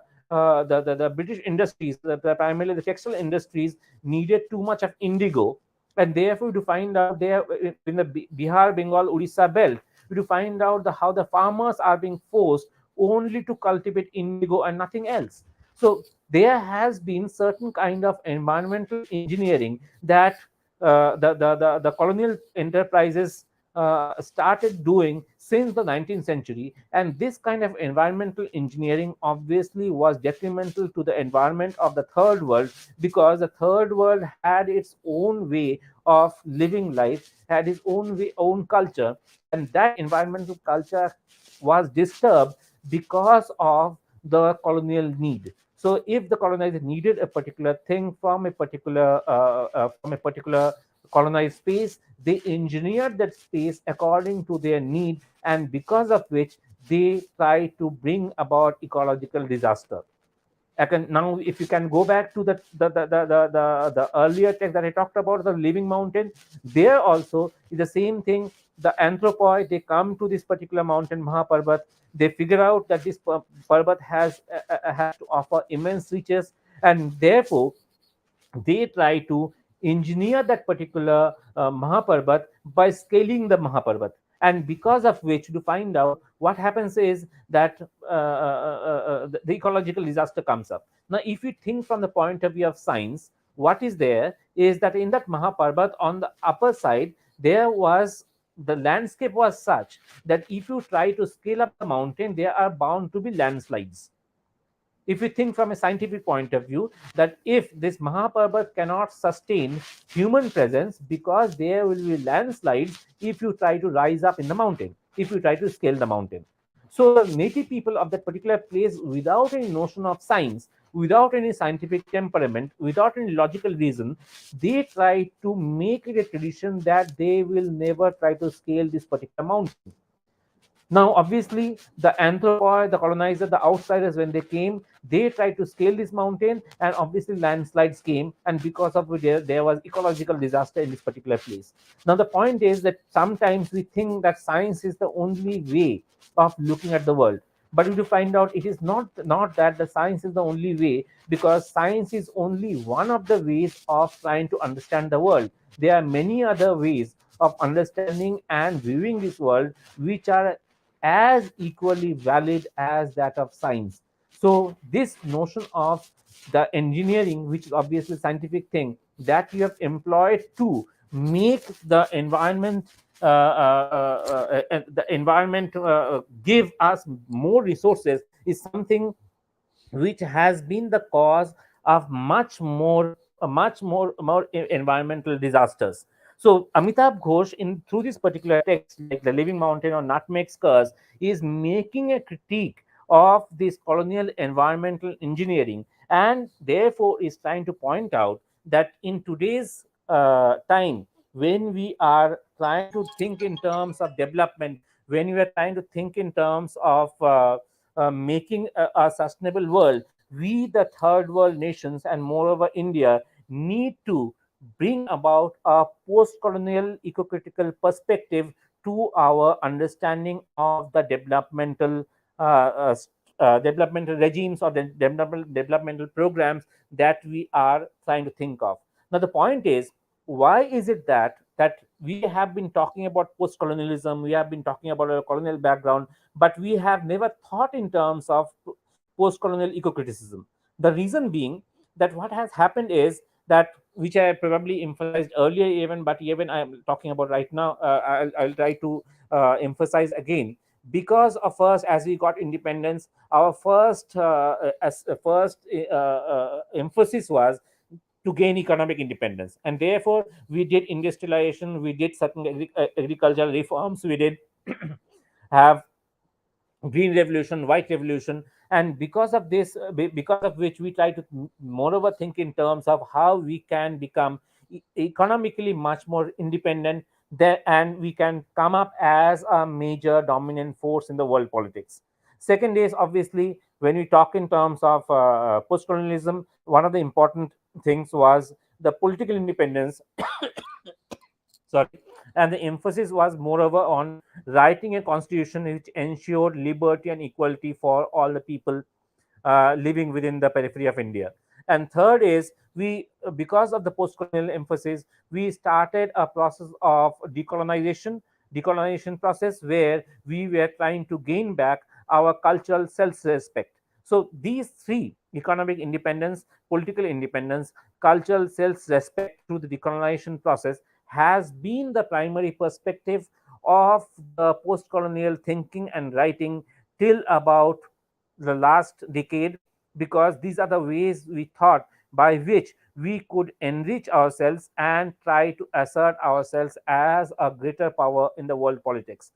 British industries, primarily the textile industries, needed too much of indigo, and therefore to find out there in the Bihar, Bengal, Orissa belt, to find out how the farmers are being forced only to cultivate indigo and nothing else. So there has been certain kind of environmental engineering that the colonial enterprises started doing since the 19th century, and this kind of environmental engineering obviously was detrimental to the environment of the third world, because the third world had its own way of living life, had its own way, own culture, and that environmental culture was disturbed because of the colonial need. So if the colonizer needed a particular thing from a particular colonized space, they engineered that space according to their need, and because of which they try to bring about ecological disaster. I can now, if you can go back to the earlier text that I talked about, the living mountain, there also is the same thing. The anthropoi, they come to this particular mountain, Mahaparbat. They figure out that this Parbat has to offer immense riches, and therefore they try to engineer that particular Mahaparbat by scaling the Mahaparbat. And because of which, to find out what happens is that the ecological disaster comes up. Now, if you think from the point of view of science, what is there is that in that Mahaparbat on the upper side, there was the landscape was such that if you try to scale up the mountain, there are bound to be landslides. If you think from a scientific point of view, that if this Mahaparbat cannot sustain human presence, because there will be landslides if you try to rise up in the mountain, if you try to scale the mountain. So the native people of that particular place, without any notion of science, without any scientific temperament, without any logical reason, they try to make it a tradition that they will never try to scale this particular mountain. Now, obviously, the anthropoi, the colonizer, the outsiders, when they came, they tried to scale this mountain, and obviously landslides came, and because of which there was ecological disaster in this particular place. Now, the point is that sometimes we think that science is the only way of looking at the world, but if you find out it is not that the science is the only way, because science is only one of the ways of trying to understand the world. There are many other ways of understanding and viewing this world which are as equally valid as that of science. So this notion of the engineering, which is obviously a scientific thing, that you have employed to make the environment give us more resources, is something which has been the cause of much more environmental disasters. So Amitabh Ghosh, in through this particular text, like the Living Mountain or Nutmeg's Curse, is making a critique of this colonial environmental engineering, and therefore is trying to point out that in today's time, when we are trying to think in terms of development, when we are trying to think in terms of making a sustainable world, we, the third world nations, and moreover India, need to bring about a post colonial eco critical perspective to our understanding of the developmental regimes or the developmental programs that we are trying to think of. Now, the point is, why is it that we have been talking about post colonialism, we have been talking about a colonial background, but we have never thought in terms of post-colonial eco-criticism. The reason being that what has happened is that, which I probably emphasized earlier, even but even I'm talking about right now, I'll try to emphasize again. Because of us, as we got independence, our first emphasis was to gain economic independence, and therefore we did industrialization, we did certain agricultural reforms, we did have green revolution, white revolution. And because of this, because of which we try to moreover think in terms of how we can become economically much more independent there, and we can come up as a major dominant force in the world politics. Second is, obviously, when we talk in terms of post-colonialism, one of the important things was the political independence. Sorry. And the emphasis was moreover on writing a constitution which ensured liberty and equality for all the people living within the periphery of India. And third is, we, because of the post-colonial emphasis, we started a process of decolonization process, where we were trying to gain back our cultural self-respect. So these three: economic independence, political independence, cultural self-respect through the decolonization process, has been the primary perspective of the post-colonial thinking and writing till about the last decade, because these are the ways we thought by which we could enrich ourselves and try to assert ourselves as a greater power in the world politics.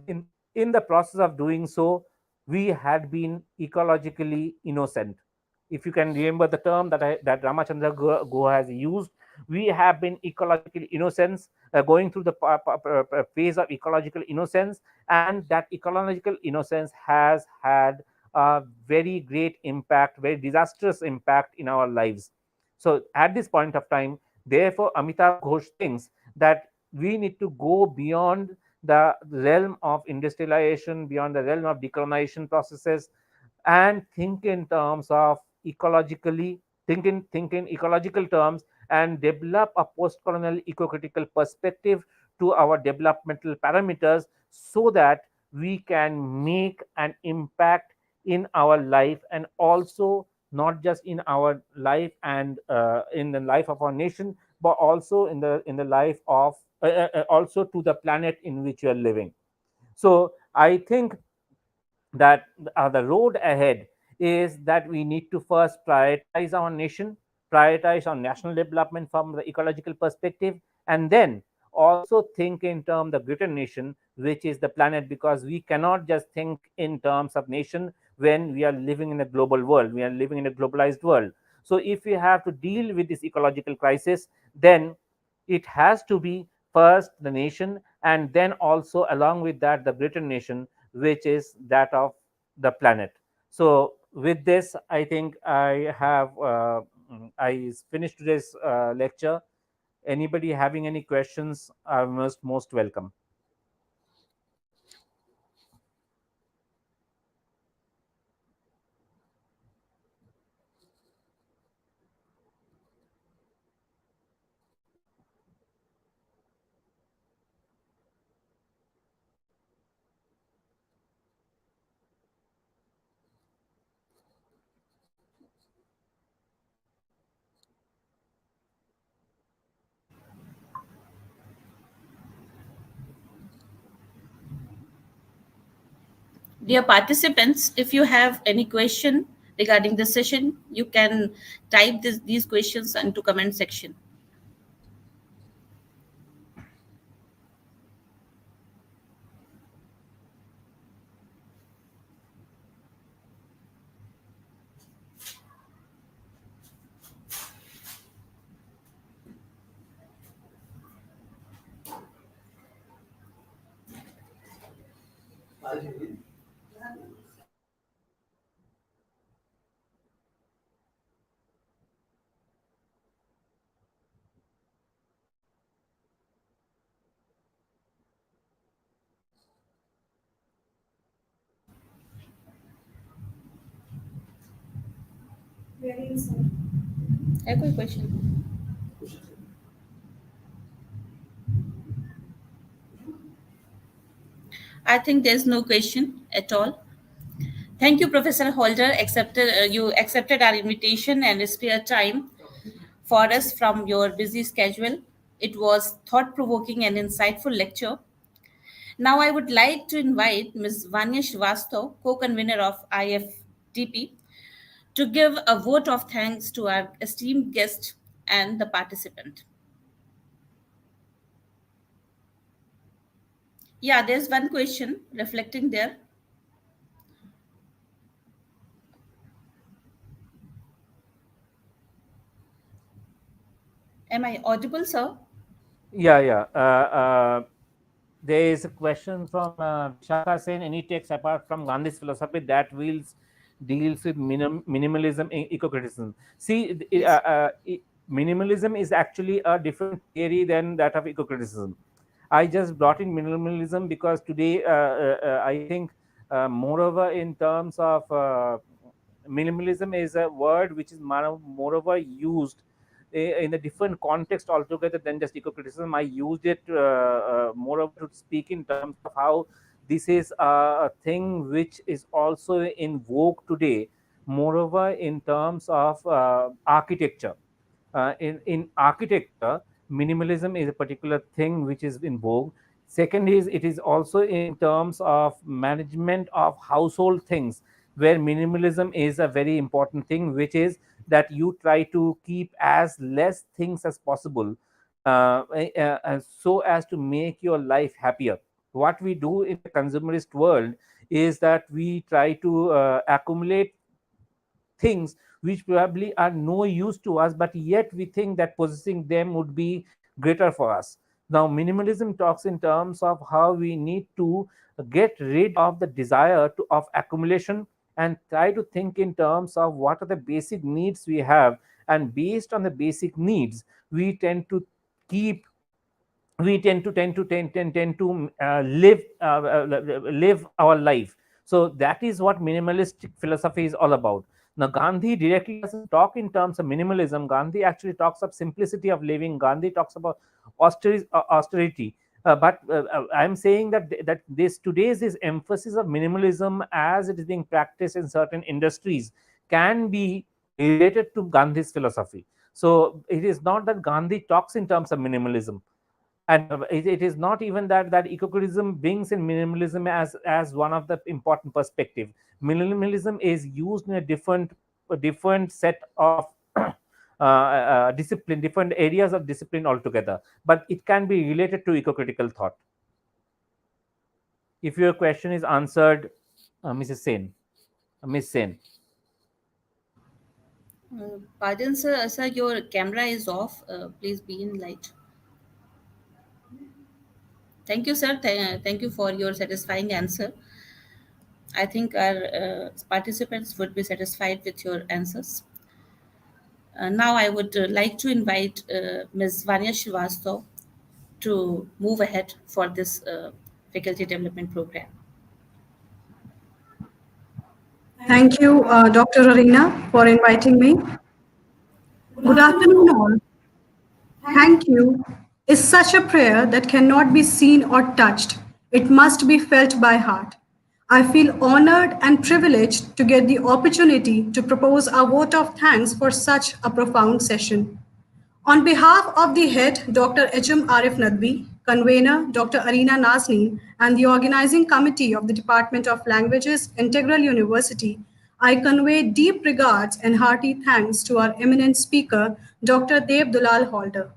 In the process of doing so, we had been ecologically innocent. If you can remember the term that Ramachandra Guha has used, we have been ecological innocence, going through the phase of ecological innocence, and that ecological innocence has had a very great impact, very disastrous impact in our lives. So at this point of time, therefore, Amitabh Ghosh thinks that we need to go beyond the realm of industrialization, beyond the realm of decolonization processes, and think in terms of ecologically, think in ecological terms, and develop a post-colonial eco-critical perspective to our developmental parameters, so that we can make an impact in our life, and also not just in our life and in the life of our nation, but also in the life of also to the planet in which we are living. So I think that the road ahead is that we need to first prioritize our nation, prioritize our national development from the ecological perspective, and then also think in terms of the greater nation, which is the planet, because we cannot just think in terms of nation when we are living in a global world, we are living in a globalized world. So if we have to deal with this ecological crisis, then it has to be first the nation, and then also along with that the greater nation, which is that of the planet. So with this, I think I finished today's lecture. Anybody having any questions are most welcome. Dear participants, if you have any question regarding the session, you can type these questions into comment section. है कोई question? I think there's no question at all. Thank you, Professor Holder. You accepted our invitation and spared time for us from your busy schedule. It was thought provoking and insightful lecture. Now, I would like to invite Ms. Vanya Srivastav, co convenor of IFDP, to give a vote of thanks to our esteemed guest and the participant. Yeah, there's one question reflecting there. Am I audible, sir? Yeah, yeah. There is a question from Vishaka saying any text apart from Gandhi's philosophy that deals with minimalism and eco-criticism. See, Yes. minimalism is actually a different theory than that of eco-criticism. I just brought in minimalism because today I think, moreover, in terms of minimalism is a word which is moreover used in a different context altogether than just eco-criticism. I used it moreover to speak in terms of how this is a thing which is also in vogue today, moreover in terms of architecture. In architecture, minimalism is a particular thing which is in vogue. Second is, it is also in terms of management of household things, where minimalism is a very important thing, which is that you try to keep as less things as possible, so as to make your life happier. What we do in the consumerist world is that we try to accumulate things which probably are no use to us, but yet we think that possessing them would be greater for us. Now, minimalism talks in terms of how we need to get rid of the desire of accumulation and try to think in terms of what are the basic needs we have. And based on the basic needs, we tend to keep we tend to live our life. So that is what minimalistic philosophy is all about. Now, Gandhi directly doesn't talk in terms of minimalism. Gandhi actually talks of simplicity of living. Gandhi talks about austerity. But I'm saying that this today's emphasis of minimalism, as it is being practiced in certain industries, can be related to Gandhi's philosophy. So it is not that Gandhi talks in terms of minimalism, and it is not even that eco-criticism brings in minimalism as one of the important perspective. Minimalism is used in a different set of discipline, different areas of discipline altogether, but it can be related to eco-critical thought. If your question is answered, Mrs. Sen, Miss Sen. Pardon, sir. Sir, your camera is off. Please be in light. Thank you, sir. Thank you for your satisfying answer. I think our participants would be satisfied with your answers. Now, I would like to invite Ms. Vanya Srivastav to move ahead for this faculty development program. Thank you, Dr. Arena, for inviting me. Good afternoon, all. Thank you is such a prayer that cannot be seen or touched. It must be felt by heart. I feel honored and privileged to get the opportunity to propose a vote of thanks for such a profound session. On behalf of the head, Dr. H.M. Arif Nadvi, convener, Dr. Arina Nazneen, and the organizing committee of the Department of Languages, Integral University, I convey deep regards and hearty thanks to our eminent speaker, Dr. Dulal Halder.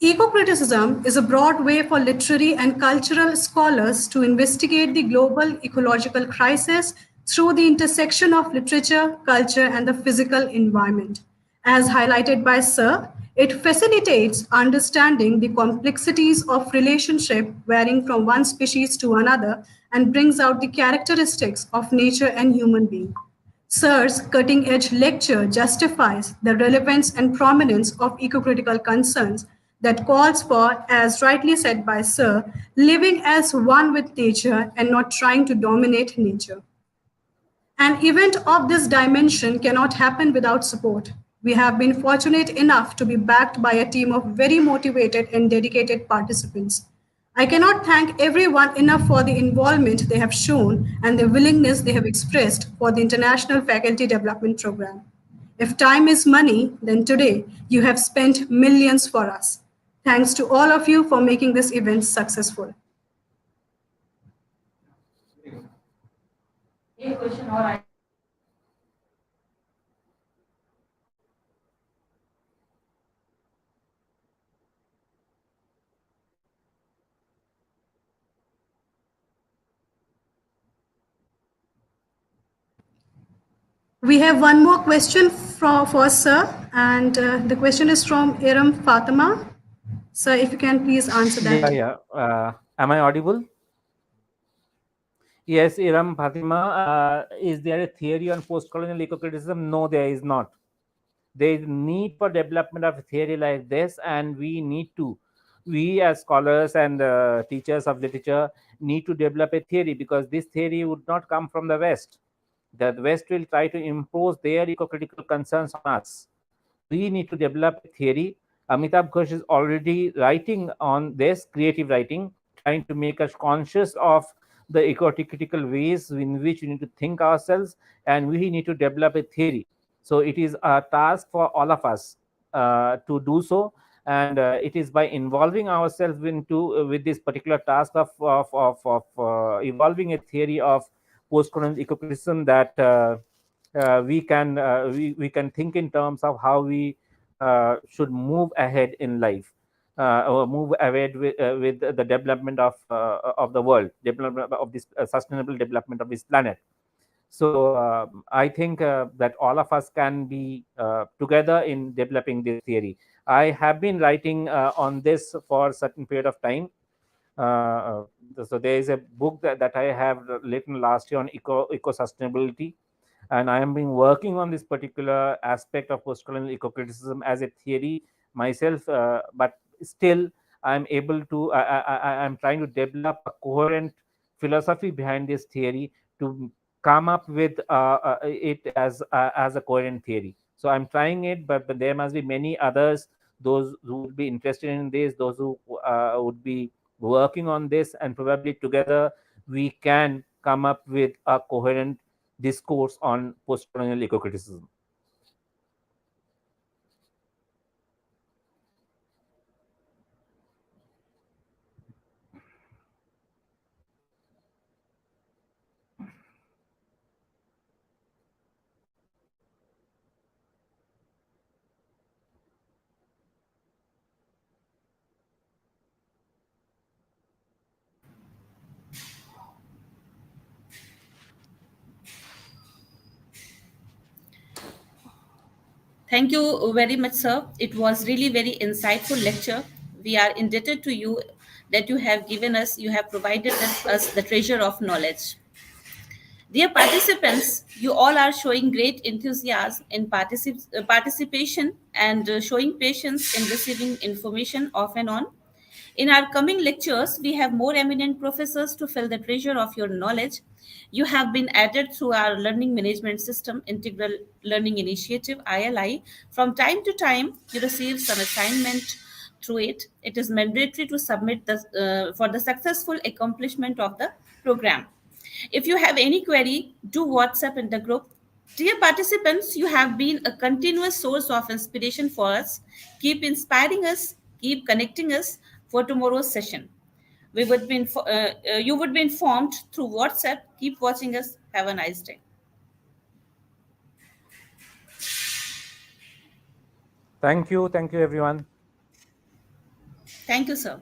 Eco-criticism is a broad way for literary and cultural scholars to investigate the global ecological crisis through the intersection of literature, culture, and the physical environment. As highlighted by Sir, it facilitates understanding the complexities of relationship varying from one species to another and brings out the characteristics of nature and human being. Sir's cutting edge lecture justifies the relevance and prominence of eco-critical concerns that calls for, as rightly said by Sir, living as one with nature and not trying to dominate nature. An event of this dimension cannot happen without support. We have been fortunate enough to be backed by a team of very motivated and dedicated participants. I cannot thank everyone enough for the involvement they have shown and the willingness they have expressed for the International Faculty Development Program. If time is money, then today you have spent millions for us. Thanks to all of you for making this event successful. We have one more question for Sir, and the question is from Iram Fatima. Sir, if you can please answer Yeah, that. yeah. Am I audible? Yes, Iram Fatima. Is there a theory on post-colonial eco-criticism? No, there is not. There is need for development of a theory like this, and we as scholars and teachers of literature need to develop a theory, because this theory would not come from the West. The West will try to impose their eco-critical concerns on us. We need to develop a theory. Amitabh Ghosh is already writing on this, creative writing, trying to make us conscious of the eco-critical ways in which we need to think ourselves, and we need to develop a theory. So it is a task for all of us to do so, and it is by involving ourselves into with this particular task of evolving a theory of post-colonial eco-criticism that we can think in terms of how we should move ahead in life, or move ahead with the development of the world, development of this sustainable development of this planet. So I think that all of us can be together in developing this theory. I have been writing on this for a certain period of time. uh, so there is a book that I have written last year on eco sustainability, and I am been working on this particular aspect of postcolonial eco-criticism as a theory myself. But still, I'm able to. I'm trying to develop a coherent philosophy behind this theory to come up with it as a coherent theory. So I'm trying it, but there must be many others. Those who would be interested in this, those who would be working on this, and probably together we can come up with a coherent discourse on postcolonial eco-criticism. Thank you very much, sir. It was really very insightful lecture. We are indebted to you that you have provided us the treasure of knowledge. Dear participants, you all are showing great enthusiasm in participation and showing patience in receiving information off and on. In our coming lectures, we have more eminent professors to fill the treasure of your knowledge. You have been added through our Learning Management System Integral Learning Initiative ILI. From time to time, you receive some assignment through it. It is mandatory to submit for the successful accomplishment of the program. If you have any query, do WhatsApp in the group. Dear participants, you have been a continuous source of inspiration for us. Keep inspiring us, keep connecting us for tomorrow's session. You would be informed through WhatsApp. Keep watching us. Have a nice day. Thank you everyone. Thank you, sir.